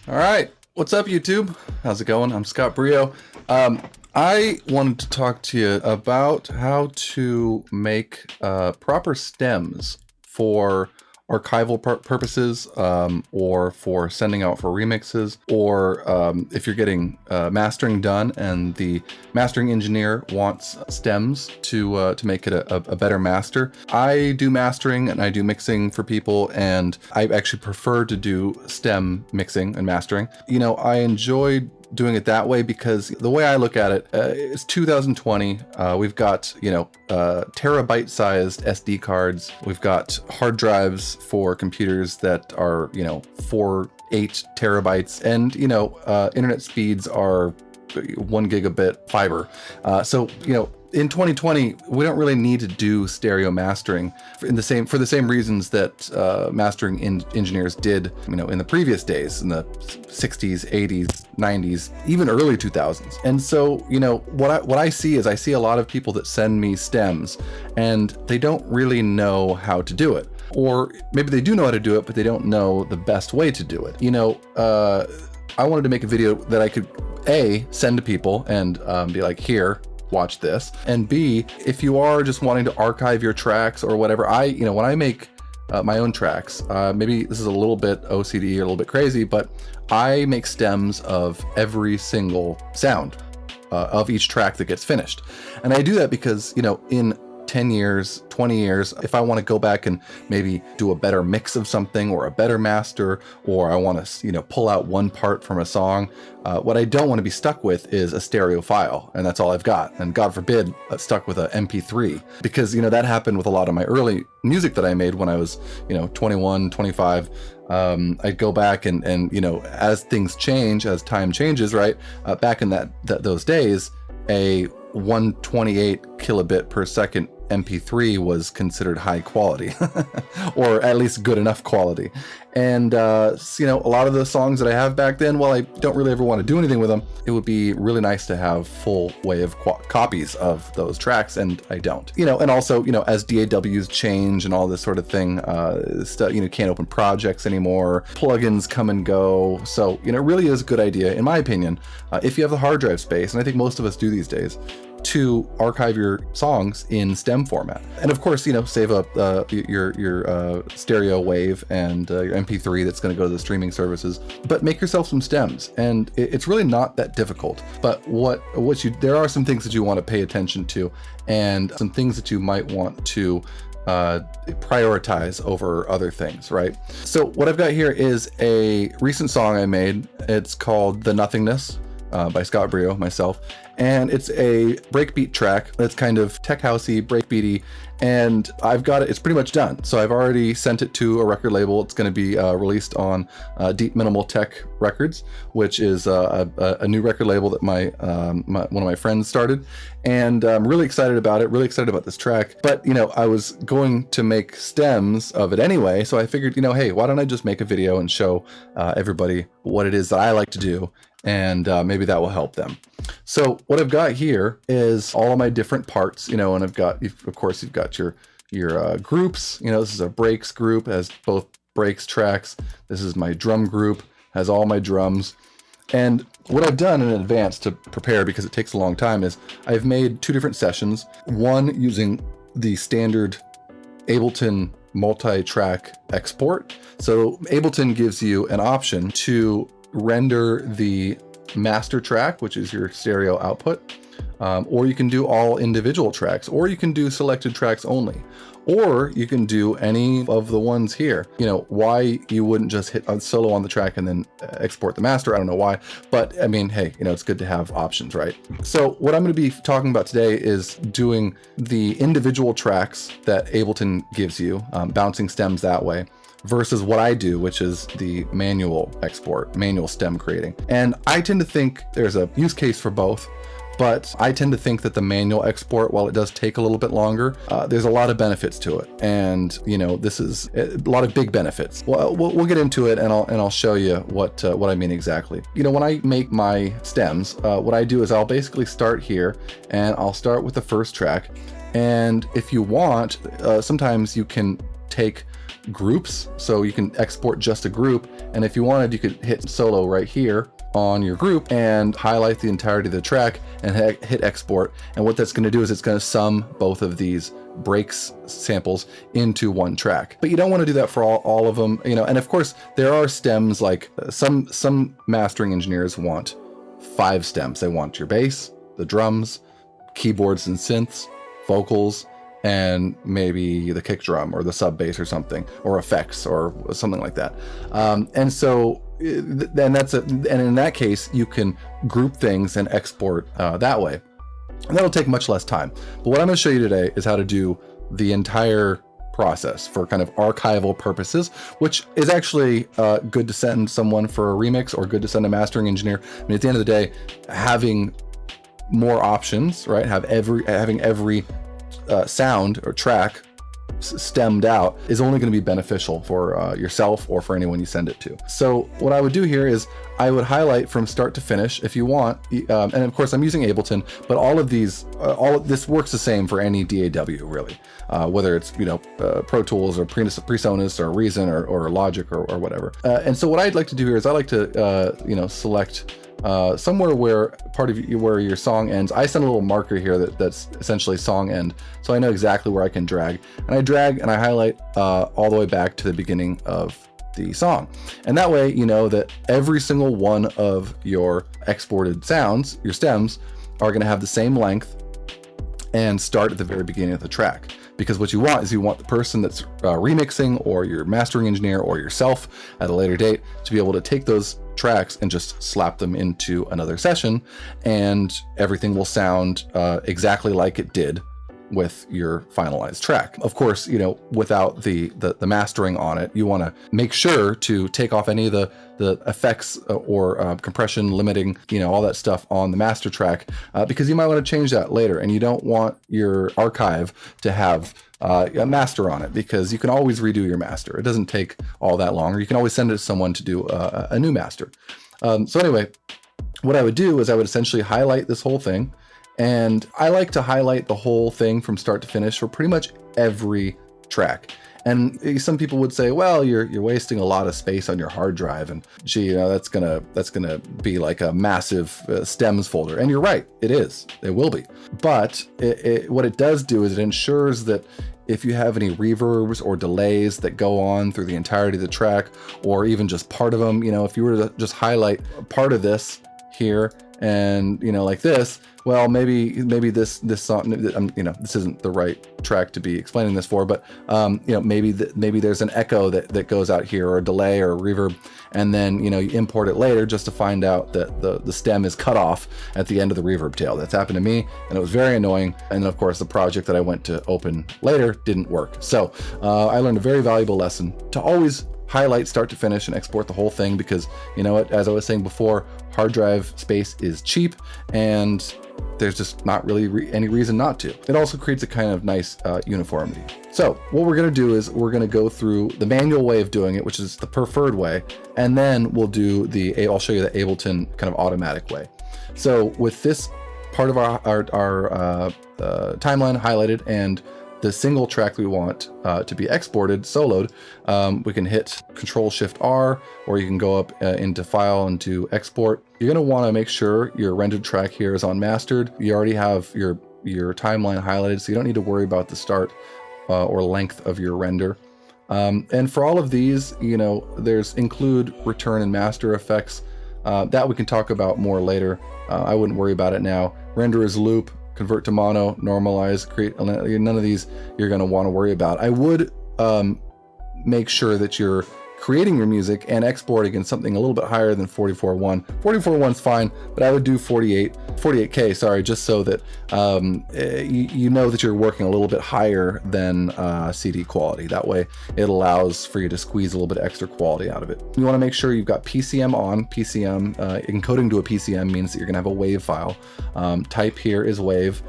All right, what's up, YouTube? How's it going? I'm Scott Brio. I wanted to talk to you about how to make proper stems for archival purposes, or for sending out for remixes, or if you're getting mastering done and the mastering engineer wants stems to make it a better master. I do mastering and I do mixing for people, and I actually prefer to do stem mixing and mastering. You know, I enjoy doing it that way because the way I look at it, it's 2020. We've got, terabyte sized SD cards. We've got hard drives for computers that are, 8 terabytes, and, internet speeds are 1 gigabit fiber. So, in 2020, we don't really need to do stereo mastering for the same reasons that mastering engineers did, in the previous days, in the 60s, 80s, 90s, even early 2000s. And so, what I see is I see a lot of people that send me stems and they don't really know how to do it. Or maybe they do know how to do it, but they don't know the best way to do it. I wanted to make a video that I could A, send to people and be like, here, watch this. And B, if you are just wanting to archive your tracks or whatever, when I make my own tracks, maybe this is a little bit OCD or a little bit crazy, but I make stems of every single sound of each track that gets finished. And I do that because, in 10 years, 20 years, if I want to go back and maybe do a better mix of something or a better master, or I want to, pull out one part from a song, what I don't want to be stuck with is a stereo file, and that's all I've got. And God forbid, stuck with a MP3, because, that happened with a lot of my early music that I made when I was, 21, 25. I'd go back and, as things change, as time changes, right? Back in those days, a 128 kilobit per second MP3 was considered high quality, or at least good enough quality. And, a lot of the songs that I have back then, while I don't really ever want to do anything with them, it would be really nice to have full wave copies of those tracks, and I don't. And also, as DAWs change and all this sort of thing, can't open projects anymore, plugins come and go. So, it really is a good idea, in my opinion, if you have the hard drive space, and I think most of us do these days, to archive your songs in stem format. And of course, save up your stereo wave and your MP3 that's going to go to the streaming services, but make yourself some stems. And it's really not that difficult, but there are some things that you want to pay attention to, and some things that you might want to prioritize over other things, right? So what I've got here is a recent song I made. It's called The Nothingness, by Scott Brio, myself. And it's a breakbeat track that's kind of tech housey, breakbeaty, and I've got it, it's pretty much done. So I've already sent it to a record label. It's going to be released on Deep Minimal Tech Records, which is a new record label that one of my friends started. And I'm really excited about it, really excited about this track. But, I was going to make stems of it anyway. So I figured, hey, why don't I just make a video and show everybody what it is that I like to do, and maybe that will help them. So what I've got here is all of my different parts, and I've got, of course, you've got your groups. This is a breaks group, has both breaks tracks. This is my drum group, has all my drums. And what I've done in advance to prepare, because it takes a long time, is I've made 2 different sessions. One using the standard Ableton multi-track export. So Ableton gives you an option to render the master track, which is your stereo output, or you can do all individual tracks, or you can do selected tracks only, or you can do any of the ones here. Why you wouldn't just hit a solo on the track and then export the master, I don't know why, but I mean, hey, it's good to have options, right? So what I'm going to be talking about today is doing the individual tracks that Ableton gives you, bouncing stems that way, versus what I do, which is the manual export, manual stem creating. And I tend to think there's a use case for both, but I tend to think that the manual export, while it does take a little bit longer, there's a lot of benefits to it. And, this is a lot of big benefits. Well, we'll get into it, and I'll show you what I mean exactly. When I make my stems, what I do is I'll basically start here, and I'll start with the first track. And if you want, sometimes you can take groups. So you can export just a group. And if you wanted, you could hit solo right here on your group and highlight the entirety of the track and hit export. And what that's going to do is it's going to sum both of these breaks samples into one track. But you don't want to do that for all of them, you know. And of course there are stems, like some mastering engineers want 5 stems. They want your bass, the drums, keyboards and synths, vocals, and maybe the kick drum or the sub bass or something, or effects or something like that. And so then and in that case you can group things and export that way, and that'll take much less time. But what I'm going to show you today is how to do the entire process for kind of archival purposes, which is actually good to send someone for a remix or good to send a mastering engineer. I mean, at the end of the day, having more options, right? Having every sound or track stemmed out is only going to be beneficial for yourself or for anyone you send it to. So what I would do here is I would highlight from start to finish if you want, and of course I'm using Ableton, but all of this works the same for any DAW really, whether it's, you know, Pro Tools or PreSonus or Reason or Logic or whatever. And so what I'd like to do here is I like to you know, select somewhere where where your song ends. I send a little marker here that's essentially song end, so I know exactly where I can drag. And I drag and I highlight all the way back to the beginning of the song. And that way you know that every single one of your exported sounds, your stems, are going to have the same length and start at the very beginning of the track. Because what you want is you want the person that's remixing, or your mastering engineer, or yourself at a later date, to be able to take those tracks and just slap them into another session, and everything will sound exactly like it did with your finalized track. Of course, you know, without the mastering on it, you want to make sure to take off any of the effects or compression, limiting, you know, all that stuff on the master track, because you might want to change that later, and you don't want your archive to have a master on it, because you can always redo your master. It doesn't take all that long, or you can always send it to someone to do a new master. So anyway, what I would do is I would essentially highlight this whole thing. And I like to highlight the whole thing from start to finish for pretty much every track. And some people would say, well, you're wasting a lot of space on your hard drive, and gee, you know, that's gonna be like a massive stems folder. And you're right, it is. It will be. But what it does do is it ensures that if you have any reverbs or delays that go on through the entirety of the track, or even just part of them, you know, if you were to just highlight part of this here, and, you know, like this, well, maybe this song, you know, this isn't the right track to be explaining this for, but you know, maybe there's an echo that goes out here, or a delay or a reverb, and then, you know, you import it later just to find out that the stem is cut off at the end of the reverb tail. That's happened to me, and it was very annoying. And then of course the project that I went to open later didn't work. So I learned a very valuable lesson to always highlight start to finish and export the whole thing, because, you know what, as I was saying before, hard drive space is cheap, and there's just not really any reason not to. It also creates a kind of nice uniformity. So what we're going to do is we're going to go through the manual way of doing it, which is the preferred way, and then we'll do I'll show you the Ableton kind of automatic way. So with this part of our timeline highlighted and the single track we want to be exported, soloed, we can hit Control-Shift-R, or you can go up into File and to Export. You're going to want to make sure your rendered track here is unmastered. You already have your timeline highlighted, so you don't need to worry about the start or length of your render. And for all of these, you know, there's include, return, and master effects. That we can talk about more later. I wouldn't worry about it now. Render as loop, convert to mono, normalize, create, none of these you're going to want to worry about. I would make sure that you're creating your music and exporting in something a little bit higher than 44.1. 44.1 is fine, but I would do 48K, sorry, just so that you know that you're working a little bit higher than CD quality. That way it allows for you to squeeze a little bit extra quality out of it. You want to make sure you've got PCM on. PCM, encoding to a PCM means that you're going to have a WAV file. Type here is WAV.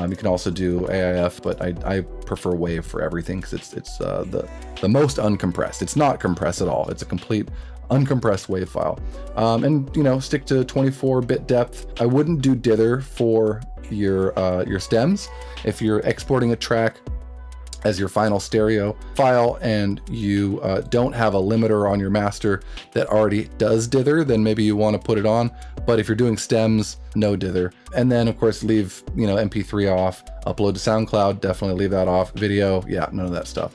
You can also do AIF, but I prefer WAV for everything, because it's the most uncompressed. It's not compressed at all. It's a complete uncompressed WAV file. And, you know, stick to 24-bit depth. I wouldn't do dither for your stems. If you're exporting a track as your final stereo file, and you don't have a limiter on your master that already does dither, then maybe you want to put it on. But if you're doing stems, no dither. And then of course leave, you know, MP3 off, upload to SoundCloud, definitely leave that off. Video, yeah, none of that stuff.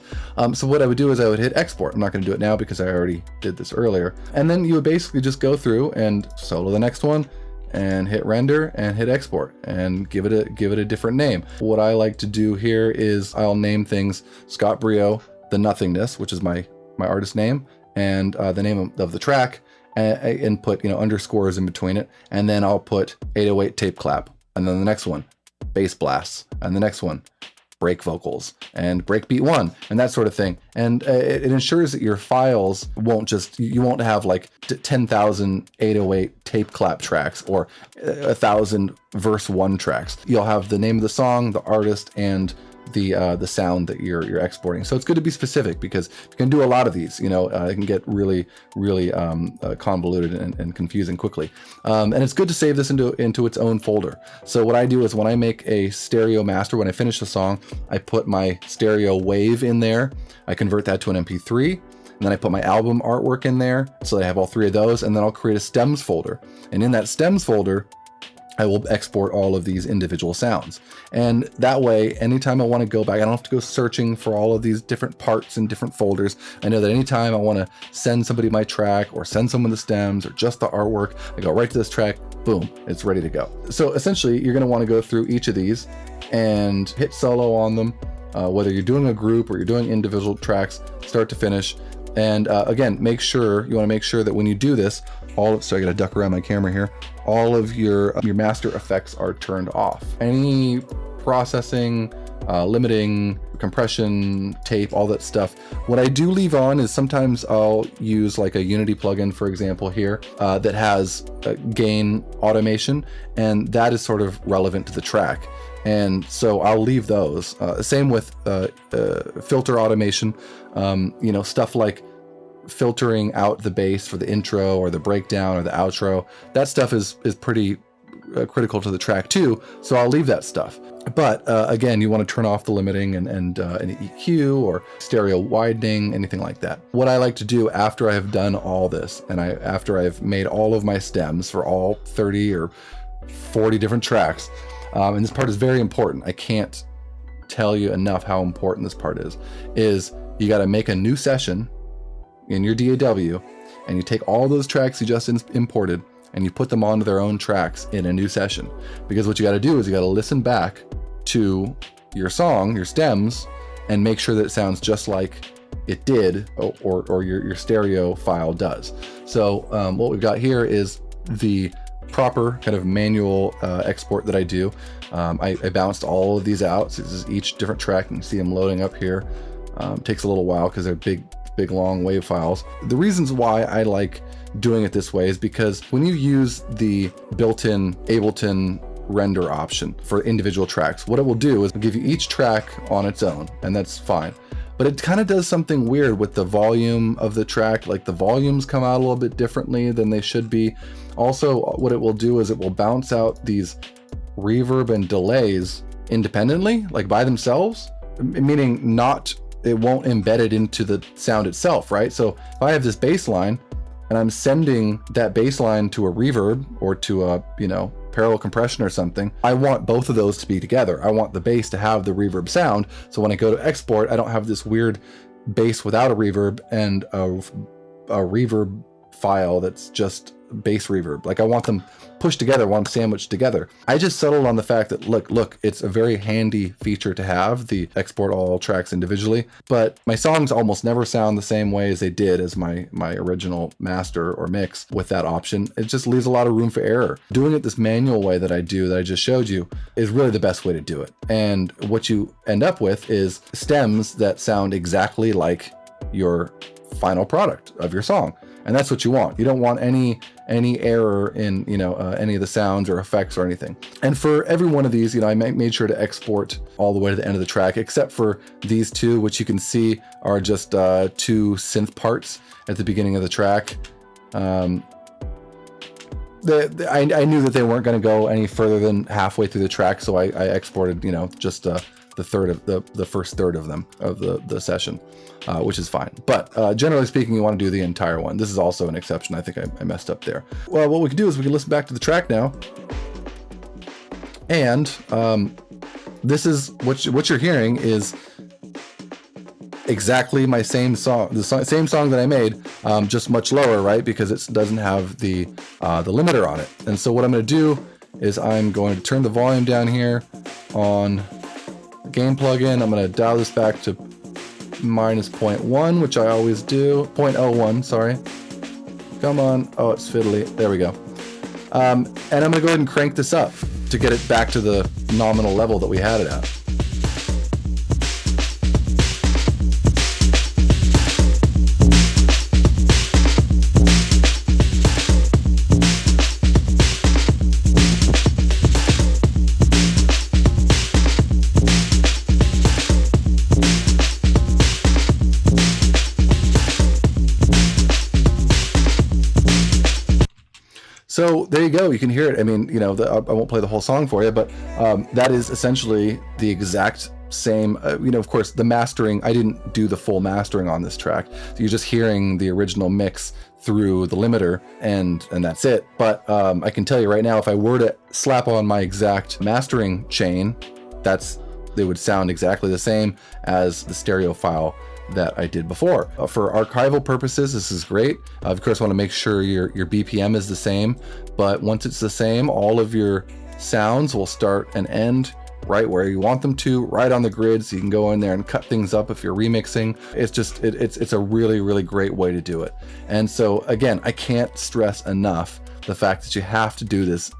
So what I would do is I would hit export. I'm not going to do it now because I already did this earlier. And then you would basically just go through and solo the next one, and hit render and hit export and give it a different name. What I like to do here is I'll name things Scott Brio, The Nothingness, which is my artist name, and the name of the track, and put, you know, underscores in between it. And then I'll put 808 tape clap. And then the next one, bass blasts. And the next one, break vocals and breakbeat 1 and that sort of thing. And it ensures that your files won't just, you won't have like 10,000 808 tape clap tracks or 1,000 verse 1 tracks. You'll have the name of the song, the artist, and the sound that you're exporting. So it's good to be specific, because you can do a lot of these, you know, it can get really convoluted and confusing quickly. And it's good to save this into its own folder. So what I do is when I make a stereo master, when I finish the song, I put my stereo wave in there. I convert that to an MP3. And then I put my album artwork in there. So I have all 3 of those, and then I'll create a stems folder. And in that stems folder, I will export all of these individual sounds. And that way, anytime I want to go back, I don't have to go searching for all of these different parts and different folders. I know that anytime I want to send somebody my track or send someone the stems or just the artwork, I go right to this track, boom, it's ready to go. So essentially, you're going to want to go through each of these and hit solo on them, whether you're doing a group or you're doing individual tracks, start to finish. And again, you want to make sure that when you do this, so I got to duck around my camera here, all of your master effects are turned off. Any processing, limiting, compression, tape, all that stuff. What I do leave on is sometimes I'll use like a Unity plugin, for example, here, that has gain automation, and that is sort of relevant to the track. And so I'll leave those. Same with filter automation, you know, stuff like filtering out the bass for the intro or the breakdown or the outro. That stuff is pretty critical to the track too, so I'll leave that stuff. But again, you want to turn off the limiting and an EQ or stereo widening, anything like that. What I like to do after I have done all this, and after I've made all of my stems for all 30 or 40 different tracks, and this part is very important, I can't tell you enough how important this part is you got to make a new session in your DAW, and you take all those tracks you just imported and you put them onto their own tracks in a new session. Because what you got to do is you got to listen back to your song, your stems, and make sure that it sounds just like it did, or your stereo file does. So what we've got here is the proper kind of manual export that I do. I bounced all of these out. So this is each different track. You can see them loading up here. Takes a little while because they're big long wave files. The reasons why I like doing it this way is because when you use the built-in Ableton render option for individual tracks, what it will do is give you each track on its own, and that's fine. But it kind of does something weird with the volume of the track. Like the volumes come out a little bit differently than they should be. Also, what it will do is it will bounce out these reverb and delays independently, like by themselves, meaning it won't embed it into the sound itself, right? So if I have this bass line and I'm sending that bass line to a reverb or to a, you know, parallel compression or something, I want both of those to be together. I want the bass to have the reverb sound. So when I go to export, I don't have this weird bass without a reverb and a reverb file that's just bass reverb. Like I want them pushed together, I want them sandwiched together. I just settled on the fact that look, it's a very handy feature to have, the export all tracks individually, but my songs almost never sound the same way as they did as my original master or mix with that option. It just leaves a lot of room for error. Doing it this manual way that I just showed you is really the best way to do it. And what you end up with is stems that sound exactly like your final product of your song. And that's what you want. You don't want any error in, you know, any of the sounds or effects or anything. And for every one of these, you know, I made sure to export all the way to the end of the track, except for these two, which you can see are just 2 synth parts at the beginning of the track. I knew that they weren't going to go any further than halfway through the track, so I exported, you know, just the the first third of them of the session, which is fine. But generally speaking, you want to do the entire one. This is also an exception. I think I messed up there. Well, what we can do is we can listen back to the track now, and this is what you're hearing is exactly my same song, same song that I made, just much lower, right? Because it doesn't have the limiter on it. And so what I'm going to do is I'm going to turn the volume down here on the gain plugin. I'm going to dial this back to minus 0.1, which I always do. 0.01, sorry. Come on. Oh, it's fiddly. There we go. And I'm going to go ahead and crank this up to get it back to the nominal level that we had it at. So there you go. You can hear it. I mean, you know, I won't play the whole song for you, but that is essentially the exact same. You know, of course, the mastering, I didn't do the full mastering on this track. So you're just hearing the original mix through the limiter, and that's it. But I can tell you right now, if I were to slap on my exact mastering chain, they would sound exactly the same as the stereo file that I did before. For archival purposes, this is great. Of course, want to make sure your BPM is the same, but once it's the same, all of your sounds will start and end right where you want them to, right on the grid, so you can go in there and cut things up if you're remixing. It's just, it's a really, really great way to do it. And so again, I can't stress enough the fact that you have to do this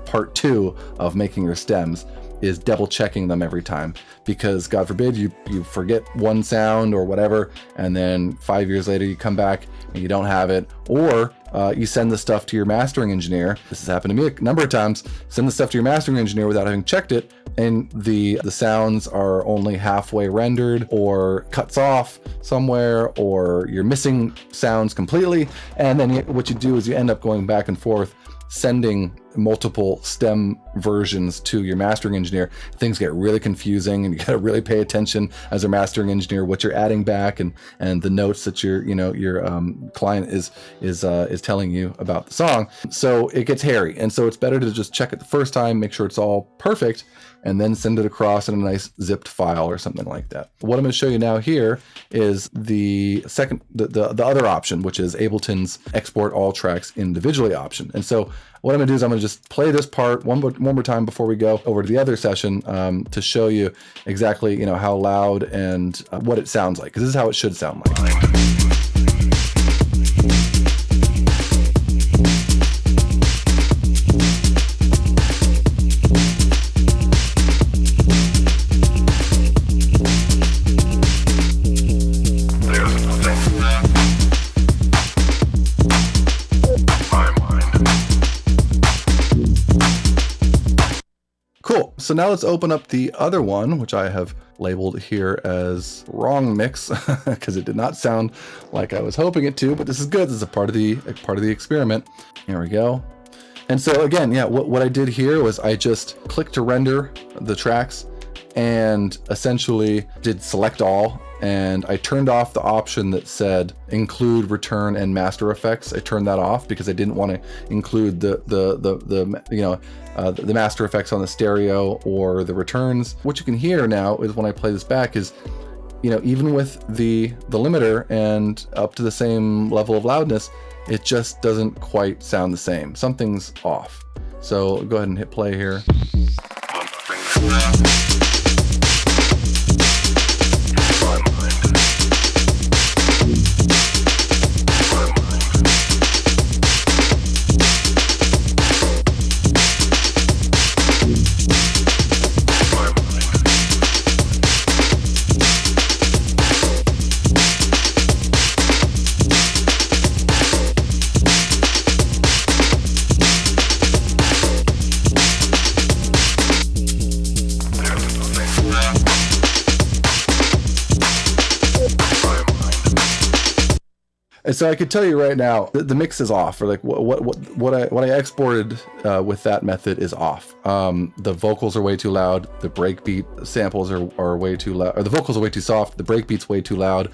part 2 of making your stems is double checking them every time, because God forbid you forget one sound or whatever, and then 5 years later you come back and you don't have it, or you send the stuff to your mastering engineer. This has happened to me a number of times. Send the stuff to your mastering engineer without having checked it, and the sounds are only halfway rendered, or cuts off somewhere, or you're missing sounds completely. And then what you do is you end up going back and forth, sending multiple stem versions to your mastering engineer. Things get really confusing, and you got to really pay attention as a mastering engineer what you're adding back, and the notes that your client is telling you about the song. So it gets hairy, and so it's better to just check it the first time, make sure it's all perfect, and then send it across in a nice zipped file or something like that. What I'm going to show you now here is the other option, which is Ableton's export all tracks individually option. And so what I'm going to do is I'm going to just play this part one more time before we go over to the other session, to show you exactly, how loud and what it sounds like, because this is how it should sound like. Cool. So now let's open up the other one, which I have labeled here as wrong mix, because it did not sound like I was hoping it to, but this is good. This is a part of the experiment. Here we go. And so again, yeah, what I did here was I just clicked to render the tracks and essentially did select all, and I turned off the option that said include return and master effects. I turned that off because I didn't want to include the master effects on the stereo or the returns. What you can hear now is when I play this back is, even with the limiter and up to the same level of loudness, it just doesn't quite sound the same. Something's off. So go ahead and hit play here. So I could tell you right now, the mix is off, or like what I exported with that method is off. The vocals are way too loud. The breakbeat samples are way too loud, or the vocals are way too soft. The breakbeat's way too loud.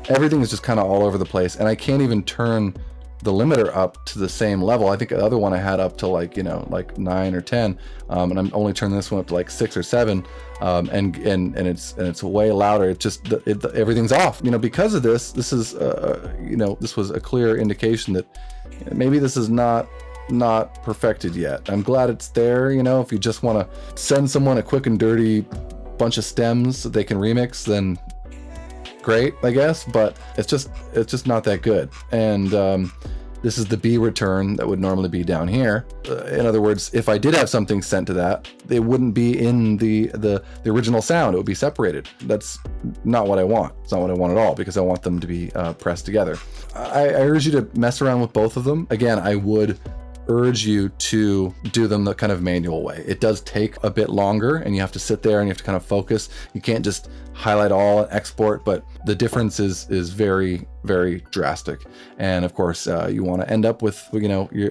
Everything is just kind of all over the place, and I can't even turn the limiter up to the same level. I think the other one I had up to like, you know, like 9 or 10, and I'm only turning this one up to like 6 or 7, and it's way louder. It just everything's off, you know. Because of this is you know, this was a clear indication that maybe this is not perfected yet. I'm glad it's there. You know, if you just want to send someone a quick and dirty bunch of stems that they can remix, then great, I guess, but it's just not that good. And this is the B return that would normally be down here. In other words, if I did have something sent to that, it wouldn't be in the original sound. It would be separated. That's not what I want. It's not what I want at all, because I want them to be pressed together. I urge you to mess around with both of them. Again, I would urge you to do them the kind of manual way. It does take a bit longer, and you have to sit there and you have to kind of focus. You can't just highlight all and export, but the difference is very, very drastic. And of course, you want to end up with, you know, your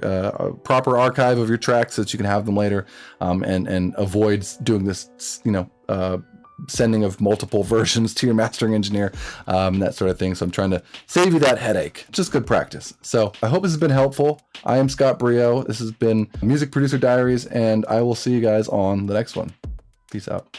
proper archive of your tracks so that you can have them later, and avoid doing this, you know, sending of multiple versions to your mastering engineer, that sort of thing. So I'm trying to save you that headache. Just good practice. So I hope this has been helpful. I am Scott Brio. This has been Music Producer Diaries, and I will see you guys on the next one. Peace out.